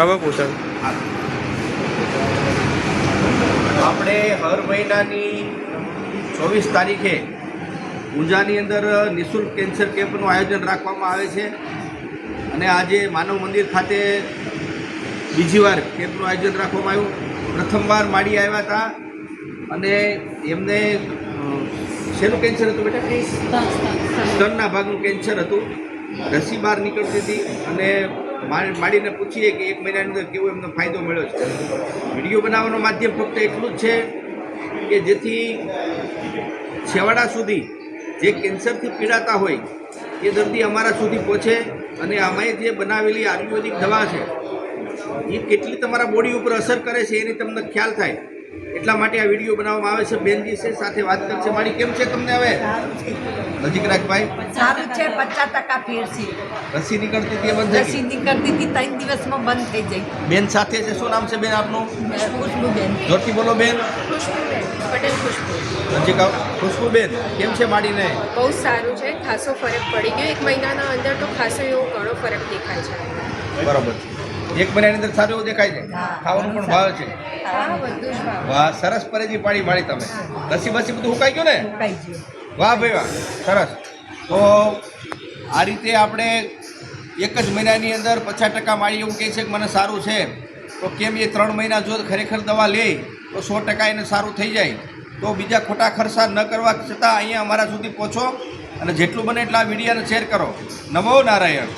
આવા પોષણ આપણે હર મહિનાની 24 તારીખે ઊંઝાની અંદર નિઃશુલ્ક કેન્સર કેમ્પનું આયોજન રાખવામાં આવે છે અને આજે માનવ મંદિર ખાતે બીજી વાર કેમ્પનું આયોજન રાખવામાં આવ્યું। પ્રથમવાર માળી આવ્યા હતા અને એમને શેનું કેન્સર હતું બેટા? સ્તનના ભાગનું કેન્સર હતું। રસી બહાર નીકળતી હતી અને માળીને પૂછીએ કે 1 મહિનાની અંદર કેવો એમને ફાયદો મળ્યો છે। વિડીયો બનાવવાનું માધ્યમ ફક્ત એટલું જ છે કે જેથી છેવાડા સુધી જે કેન્સરથી પીડાતા હોય એ દર્દી અમારા સુધી પહોંચે અને અમે જે બનાવેલી આયુર્વેદિક દવા છે એ કેટલી તમારા બોડી ઉપર અસર કરે છે એની તમને ખ્યાલ થાય એટલા માટે આ વિડીયો બનાવવામાં આવે છે। બેનજી છે સાથે વાત કરશે। મારી કેમ છે તમને? હવે નજીક રાખ ભાઈ। સારું છે, 50% ફેર છે। રસી નીકળતી હતી એ બંધ થઈ રસી નીકળતી હતી 3 દિવસમાં બંધ થઈ જાય। બેન સાથે છે, શું નામ છે બેન આપનું? ખુશ્બુબેન। જોરથી બોલો બેન। પટેલ ખુશ્બુ। નજીક આવો। ખુશ્બુબેન કેમ છે માડીને? બહુ સારું છે, ખાસો ફરક પડી ગયો। 1 મહિનાના અંદર તો ખાસો એવો ઘણો ફરક દેખાય છે। બરાબર છે, 1 મહિનાની અંદર સારું એવું દેખાય છે, ખાવાનું પણ ભાવે છે। હા, બધું જ ભાવ। વાહ, સરસ પરેજી પાડી માડી તમે। રસી બસી બધું ઉકાઈ ગયું ને? મુકાઈ ગયું। વાહ ભાઈ વાહ, સરસ। તો આ રીતે આપણે 1 જ મહિનાની અંદર 50% માળી એવું કહે છે કે મને સારું છે, તો કેમ એ 3 મહિના જો ખરેખર દવા લે તો 100% એને સારું થઈ જાય। તો બીજા ખોટા ખર્ચા ન કરવા છતાં અહીંયા અમારા સુધી પહોંચો અને જેટલું બને એટલા વિડીયોને શેર કરો। નમો નારાયણ।